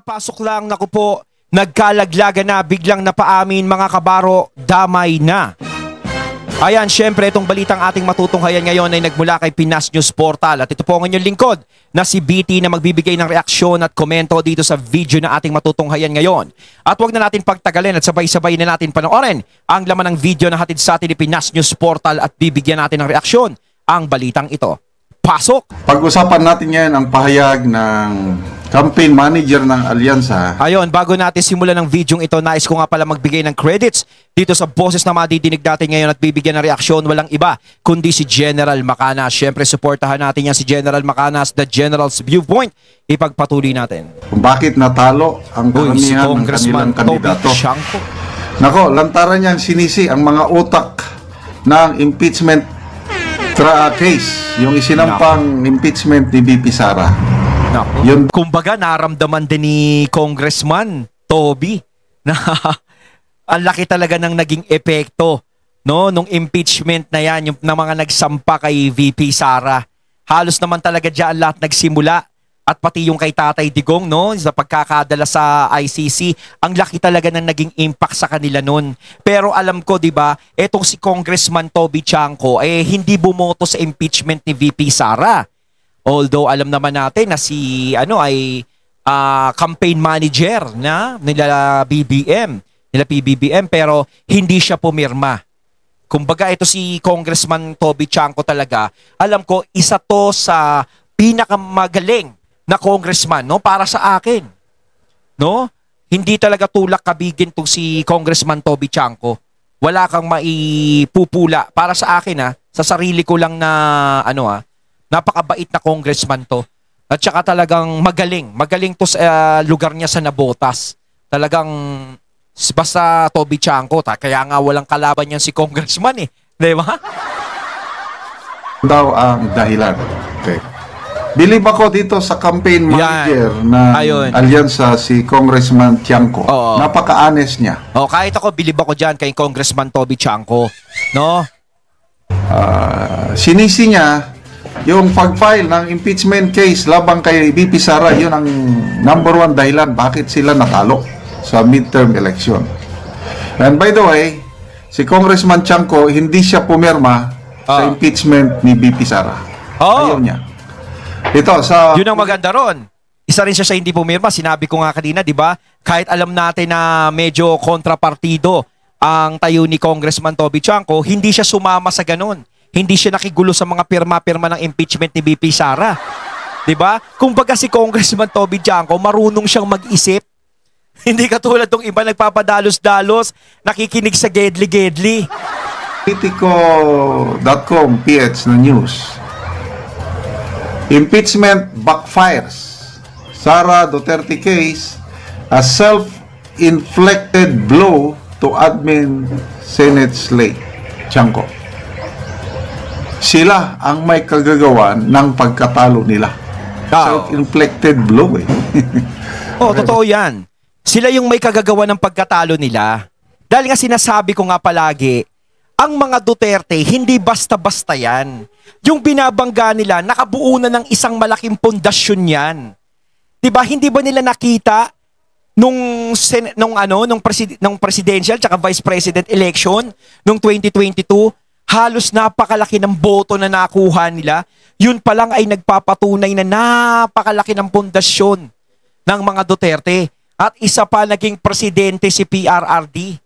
Kakapasok lang, naku po, nagkalaglaga na, biglang napaamin mga kabaro, damay na. Ayan, syempre itong balitang ating matutunghayan ngayon ay nagmula kay Pinas News Portal. At ito po ang inyong lingkod na si BT na magbibigay ng reaksyon at komento dito sa video na ating matutunghayan ngayon. At huwag na natin pagtagalin at sabay-sabay na natin panoorin ang laman ng video na hatid sa atin ni Pinas News Portal at bibigyan natin ng reaksyon ang balitang ito. Pasok! Pag-usapan natin ngayon ang pahayag ng campaign manager ng Alyansa. Ayon, bago natin simulan ng video ito, nais ko nga pala magbigay ng credits dito sa boses na madidinig natin ngayon at bibigyan ng reaksyon. Walang iba kundi si General Macanas. Siyempre, suportahan natin yan si General Macanas, the General's Viewpoint. Ipagpatuloy natin. Kung bakit natalo ang karamihan ng kanilang kandidato. Nako, lantaran yan sinisi ang mga utak ng impeachment case. Yung isinampang impeachment ni VP Sara. Yun. Kumbaga naramdaman din ni Congressman Toby na ang laki talaga ng naging epekto, no, nung impeachment na yan, yung na mga nagsampa kay VP Sara. Halos naman talaga diyan lahat nagsimula at pati yung kay Tatay Digong, no, sa pagkakadala sa ICC, ang laki talaga ng naging impact sa kanila nun. Pero alam ko, 'di ba, etong si Congressman Toby Chanco hindi bumoto sa impeachment ni VP Sara. Although alam naman natin na si campaign manager na nila PBBM, pero hindi siya pumirma. Kumbaga ito si Congressman Toby Chanco talaga, alam ko isa to sa pinakamagaling na congressman, no, para sa akin. No? Hindi talaga tulak kabigin tong si Congressman Toby Chanco. Wala kang maipupula para sa akin sa sarili ko lang na napakabait na congressman to. At saka talagang magaling. Magaling to sa lugar niya sa Nabotas. Talagang basta Toby Chanco. Kaya nga walang kalaban yan si congressman eh. Di ba? Daw ang dahilan. Okay. Bilib ako dito sa campaign manager na Alyansa, si Congressman Chanco. Napaka-honest niya. Kahit ako, bilib ako dyan kay Congressman Toby Chanco. No? Sinisi niya yung pag-file ng impeachment case labang kay VP Sara. Yun ang number one dahilan bakit sila natalo sa midterm election. And by the way, si Congressman Chanco hindi siya pumirma sa impeachment ni VP Sara. Ayaw niya. Yun ang maganda ron. Isa rin siya sa hindi pumirma. Sinabi ko nga kanina, di ba? Kahit alam natin na medyo kontrapartido ang tayo ni Congressman Toby Chanco, hindi siya sumama sa ganun. Hindi siya nakigulo sa mga pirma-pirma ng impeachment ni VP Sara. Diba? Kumbaga si Congressman Toby Chanco, marunong siyang mag-isip. Hindi katulad tong iba nagpapadalos-dalos, nakikinig sa gedli-gedli. Politico.com PH na news. Impeachment backfires. Sara Duterte case, a self-inflicted blow to admin Senate slate. Chanco. Sila ang may kagagawan ng pagkatalo nila. Self-inflicted blow eh. Totoo yan. Sila yung may kagagawan ng pagkatalo nila. Dahil nga sinasabi ko nga palagi, ang mga Duterte, hindi basta-basta yan. Yung binabangga nila, nakabuo na ng isang malaking pundasyon yan. Diba? Hindi ba nila nakita nung presidential tsaka vice president election nung 2022, halos napakalaki ng boto na nakuha nila. Yun pa lang ay nagpapatunay na napakalaki ng pundasyon ng mga Duterte. At isa pa naging presidente si PRRD.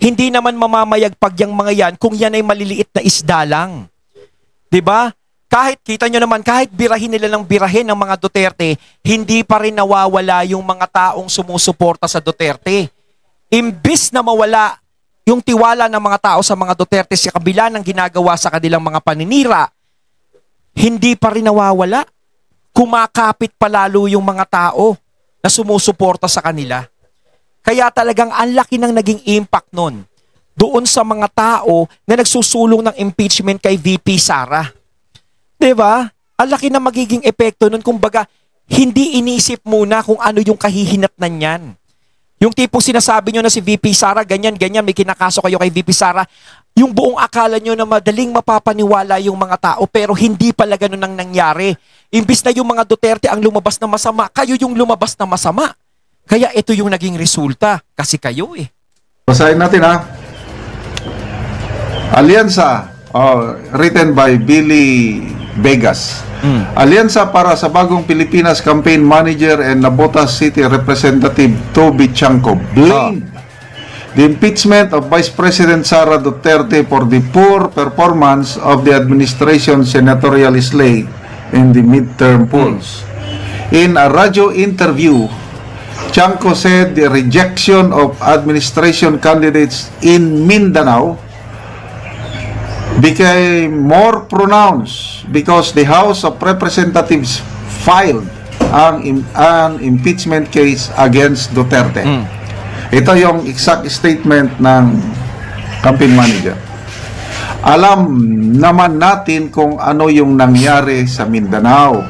Hindi naman mamamayagpag yung mga yan kung yan ay maliliit na isda lang. Diba? Kahit, kita nyo naman, kahit birahin nila ng birahin ng mga Duterte, hindi pa rin nawawala yung mga taong sumusuporta sa Duterte. Imbis na mawala yung tiwala ng mga tao sa mga Duterte sa kabila ng ginagawa sa kanilang mga paninira, hindi pa rin nawawala. Kumakapit palalo yung mga tao na sumusuporta sa kanila. Kaya talagang ang laki ng naging impact nun doon sa mga tao na nagsusulong ng impeachment kay VP Sara. Diba? Ang laki ng magiging epekto nun. Kumbaga, hindi inisip muna kung ano yung kahihinatnan yan. Yung tipong sinasabi nyo na si VP Sara, ganyan, may kinakaso kayo kay VP Sara, yung buong akala nyo na madaling mapapaniwala yung mga tao, pero hindi pala ganun ang nangyari. Imbis na yung mga Duterte ang lumabas na masama, kayo yung lumabas na masama. Kaya ito yung naging resulta. Kasi kayo eh. Basahin natin ha. Alyansa, written by Billy Vegas. Alyansa para sa bagong Pilipinas Campaign Manager and Navotas City Representative Toby Chanco blamed the impeachment of Vice President Sara Duterte for the poor performance of the administration senatorial slate in the midterm polls. In a radio interview, Chanco said the rejection of administration candidates in Mindanao became more pronounced because the House of Representatives filed an impeachment case against Duterte. Ito yung exact statement ng campaign manager. Alam naman natin kung ano yung nangyari sa Mindanao.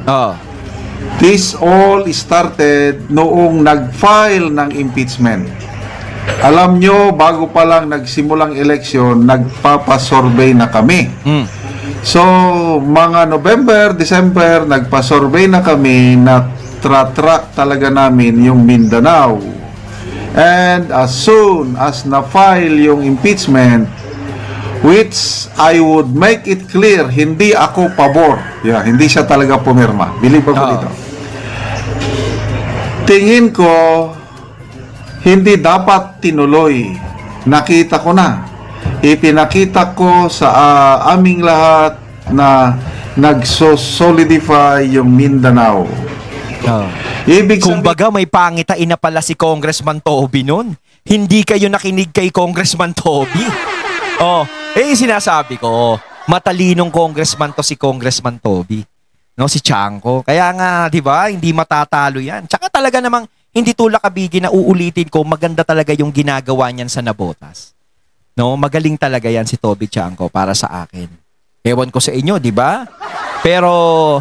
This all started noong nag-file ng impeachment. Alam nyo, bago pa lang nagsimulang eleksyon, nagpapasurvey na kami. So, mga November, December, nagpasurvey na kami na track talaga namin yung Mindanao. And as soon as na-file yung impeachment, which I would make it clear, hindi ako pabor. Hindi siya talaga pumirma. Believe ako dito. Tingin ko, hindi dapat tinuloy. Nakita ko na. Ipinakita ko sa aming lahat na nagso-solidify yung Mindanao. Ibig kumbaga may pangitain na pala si Congressman Toby nun. Hindi kayo nakinig kay Congressman Toby. Sinasabi ko, matalinong congressman to si Congressman Toby. No, si Chanco. Kaya nga, 'di ba, hindi matatalo 'yan. Tsaka talaga namang hindi tulak kabigi na uulitin ko, maganda talaga yung ginagawa niyan sa Navotas. No, magaling talaga 'yan si Toby Chanco para sa akin. Ewan ko sa inyo, 'di ba? Pero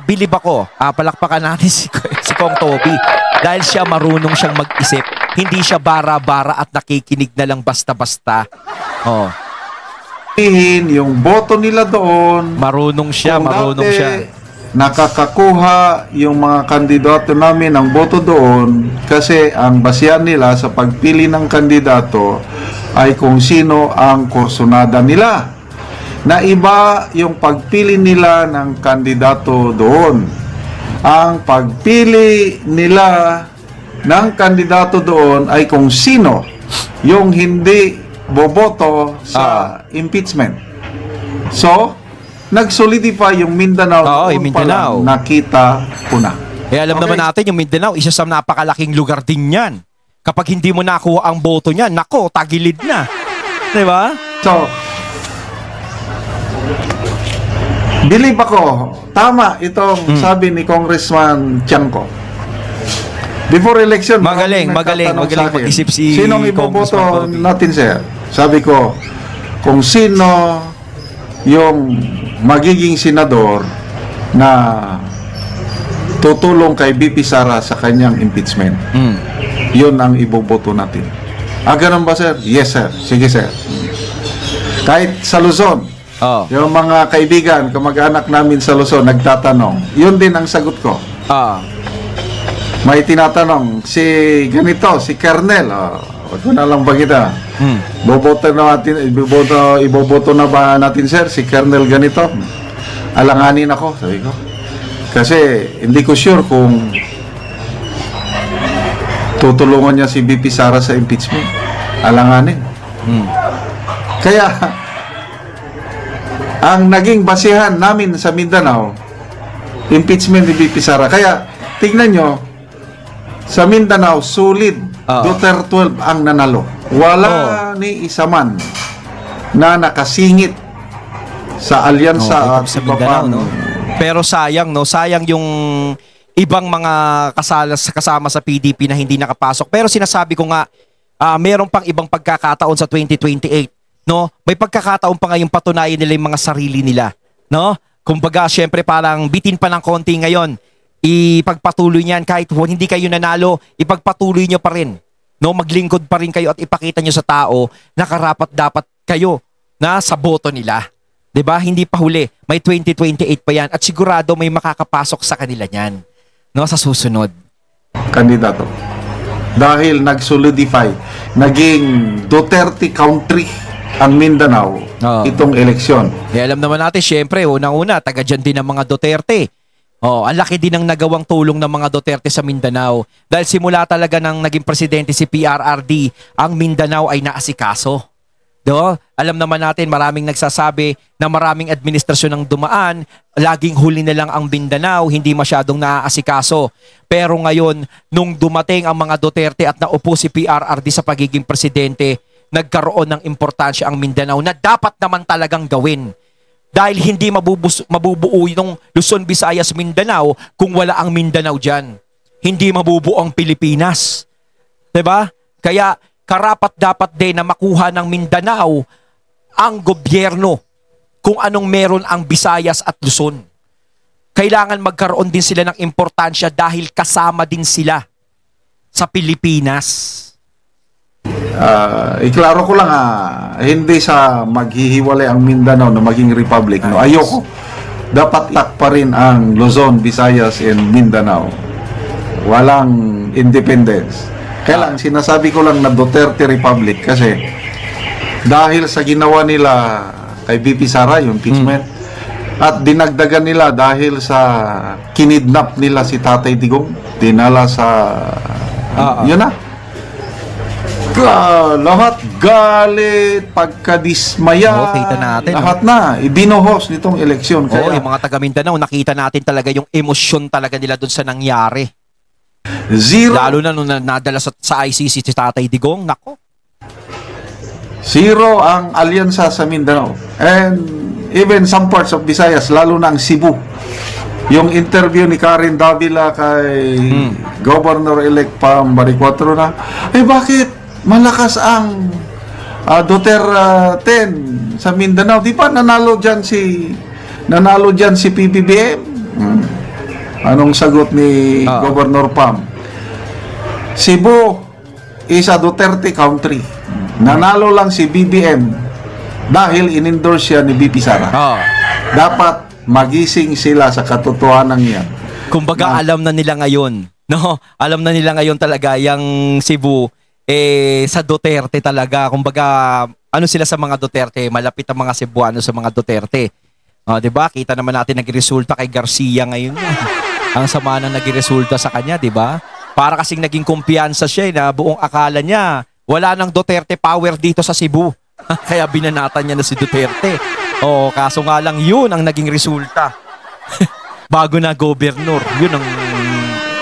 believe ako, palakpakan natin si Kong Toby dahil siya marunong siyang mag-isip. Hindi siya bara-bara at nakikinig na lang basta-basta. Yung boto nila doon, marunong siya. Nakakakuha yung mga kandidato namin ng boto doon kasi ang basihan nila sa pagpili ng kandidato ay kung sino ang kursunada nila. Na iba yung pagpili nila ng kandidato doon. Ang pagpili nila ng kandidato doon ay kung sino yung hindi boboto sa impeachment. So, nag-solidify yung Mindanao. Yung Mindanao. Nakita ko na. Alam naman natin yung Mindanao, isa sa napakalaking lugar din yan. Kapag hindi mo nakuha ang boto niya, nako, tagilid na. Diba? So, believe ako, tama itong sabi ni Congressman Chanco. Before election, magaling mag-isip si sinong iboboto natin, sir? Sabi ko, kung sino yung magiging senador na tutulong kay BP Sara sa kanyang impeachment. Yun ang iboboto natin. Ganun ba, sir? Yes, sir. Sige, sir. Kahit sa Luzon, yung mga kaibigan, kamag-anak namin sa Luzon, nagtatanong. Yun din ang sagot ko. May tinatanong, si ganito, si Kernel, wag ko na lang ba kita? Iboboto na ba natin, sir, si Kernel ganito? Alanganin ako, sabi ko. Kasi hindi ko sure kung tutulungan niya si BP Sara sa impeachment. Alanganin. Kaya, ang naging basihan namin sa Mindanao, impeachment ni BP Sara. Kaya, tignan nyo, sa Mindanao, solid. Duterte 12 ang nanalo. Wala ni isa man na nakasingit sa alyansa sa Mindanao, no? Pero sayang, no? Sayang yung ibang mga kasama sa PDP na hindi nakapasok. Pero sinasabi ko nga, meron pang ibang pagkakataon sa 2028, no? May pagkakataon pa ngayong patunayan nila yung mga sarili nila, no? Kumbaga, syempre parang bitin pa ng konti ngayon. Ipagpatuloy niyan kahit hindi kayo nanalo, ipagpatuloy nyo pa rin. No, maglingkod pa rin kayo at ipakita nyo sa tao na karapat dapat kayo na sa boto nila. 'Di ba? Hindi pa huli. May 2028 pa 'yan at sigurado may makakapasok sa kanila niyan. No, sa susunod. Kandidato. dahil nag-solidify, naging Duterte country ang Mindanao itong eleksyon. Alam naman natin, syempre, unang-una, taga dyan din ang mga Duterte. Ang laki din ng nagawang tulong ng mga Duterte sa Mindanao. Dahil simula talaga nang naging presidente si PRRD, ang Mindanao ay naasikaso. Alam naman natin, maraming nagsasabi na maraming administrasyon ang dumaan, laging huli na lang ang Mindanao, hindi masyadong naaasikaso. Pero ngayon, nung dumating ang mga Duterte at naupo si PRRD sa pagiging presidente, nagkaroon ng importansya ang Mindanao na dapat naman talagang gawin. Dahil hindi mabubuo yung Luzon, Visayas, Mindanao kung wala ang Mindanao dyan. Hindi mabubuo ang Pilipinas. Diba? Kaya karapat dapat din na makuha ng Mindanao ang gobyerno kung anong meron ang Visayas at Luzon. Kailangan magkaroon din sila ng importansya dahil kasama din sila sa Pilipinas. Iklaro ko lang, hindi sa maghihiwalay ang Mindanao na maging republic. No? Ayoko. Dapat tak pa rin ang Luzon, Visayas, and Mindanao. Walang independence. Kaya lang, sinasabi ko lang na Duterte Republic kasi dahil sa ginawa nila kay VP Sara, yung impeachment, at dinagdagan nila dahil sa kinidnap nila si Tatay Digong, dinala sa yun na. Lahat galit, pagkadismaya, kita natin, lahat na, ibinuhos nitong eleksyon. Kaya, yung mga taga Mindanao, nakita natin talaga yung emosyon talaga nila dun sa nangyari. Zero. Lalo na nung nadala sa ICC si Tatay Digong, nako. Zero ang alyansa sa Mindanao. And even some parts of Visayas, lalo na ang Cebu. Yung interview ni Karen Davila kay Governor-elect Pam Baricuatro na, bakit malakas ang Duterte sa Mindanao? Di ba nanalo dyan si PBBM? Anong sagot ni Governor Pam? Cebu is a Duterte country. Nanalo lang si BBM dahil in-endorse siya ni BP Sara. Dapat magising sila sa katotohanan yan. Kumbaga alam na nila ngayon, no? Alam na nila ngayon talaga yung Cebu sa Duterte talaga. Kumbaga ano sila sa mga Duterte, malapit ang mga Cebuano sa mga Duterte. 'Di ba? Kita naman natin nagresulta kay Garcia ngayon. Ang sama na nagresulta sa kanya, 'di ba? Para kasing naging kumpiyansa siya na buong akala niya wala nang Duterte power dito sa Cebu. Kaya binanatan niya na si Duterte. Kaso nga lang yun ang naging resulta. Bago na gobernador, yun ang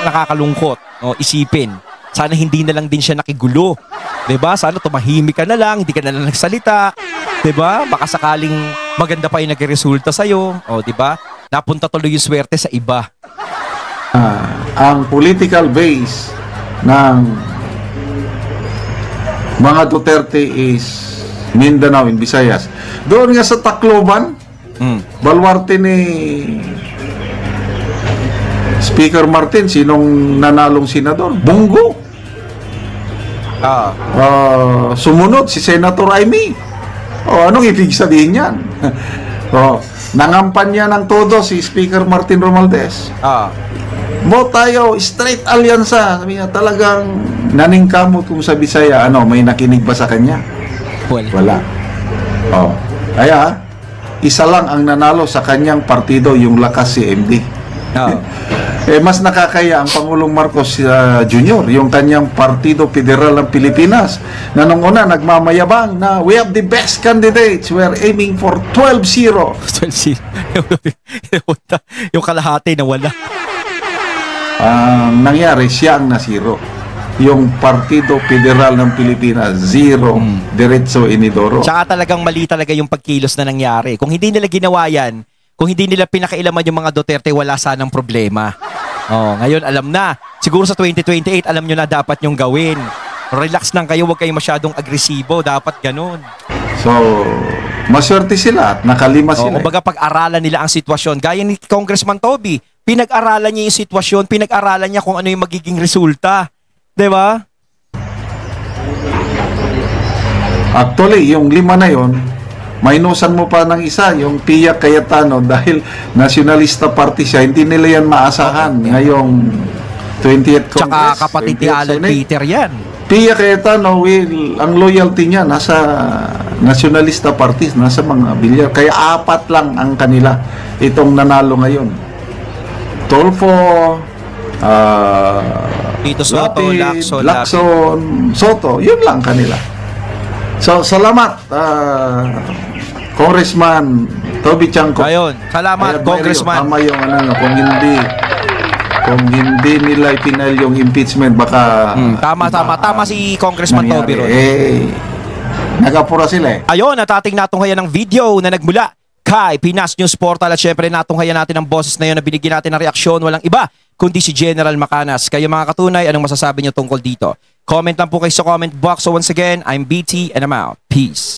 nakakalungkot. Isipin. Sana hindi na lang din siya nakigulo. 'Di ba? Sana tumahimik ka na lang, hindi ka na lang nagsalita. 'Di ba? Baka sakaling maganda pa 'yung nagresulta sa iyo, 'di ba? Napunta tuloy 'yung swerte sa iba. Ang political base ng mga Duterte is Mindanao and Visayas. Doon nga sa Tacloban, baluarte ni Speaker Martin, sinong nanalong senador? Bongo. Sumunod si Senator Amy. Anong ibig sabihin yan? Nangampanya ng todo si Speaker Martin Romualdez. Mo tayo, straight alyansa. Sabi niya, talagang naningkamot kung sa Bisaya, may nakinig ba sa kanya? Wala. Kaya, isa lang ang nanalo sa kanyang partido, yung Lakas CMD. Mas nakakaya ang Pangulong Marcos Jr., yung kanyang Partido Federal ng Pilipinas, na nung una nagmamayabang na we have the best candidates, we are aiming for 12-0. 12-0. Yung kalahati na wala. Ang nangyari, siya ang nasiro. Yung Partido Federal ng Pilipinas, 0, diretso inidoro. Tsaka talagang mali talaga yung pagkilos na nangyari. Kung hindi nila ginawa yan, kung hindi nila pinakailaman yung mga Duterte, wala sanang problema. Ngayon alam na. Siguro sa 2028, alam nyo na dapat yung gawin. Relax lang kayo, huwag kayong masyadong agresibo. Dapat ganun. So, maswerte sila at nakalima sila. Kumbaga pag-aralan nila ang sitwasyon. Gaya ni Congressman Toby, pinag-aralan niya yung sitwasyon, pinag-aralan niya kung ano yung magiging resulta. Diba? Actually, yung 5 na yon, minusan mo pa ng isa, yung Pia Cayetano, dahil nationalista party siya, hindi nila yan maasahan ngayong 20th Tsaka Congress. kapatid ni 20th Alan Senate. Peter yan. Pia Cayetano, ang loyalty niya nasa nationalista parties, nasa mga bilyar. Kaya 4 lang ang kanila itong nanalo ngayon. Tolfo, Tito Soto, Lapid, Lacson, Lacson, Soto, yun lang kanila. So, salamat, Congressman Toby Chanco. Ayun, salamat, Congressman. Tama yung kung hindi nila ipinal yung impeachment, baka Tama si Congressman Toby Ron. Nagapura sila eh. Ayun, at ating natunghayan ng video na nagmula kay Pinas News Portal at syempre natunghayan natin ang boses na yun na binigyan natin ng reaksyon. Walang iba kundi si General Macanas. Kayo mga katunay, anong masasabi nyo tungkol dito? Comment lang po kayo sa comment box. So once again, I'm BT and I'm out. Peace.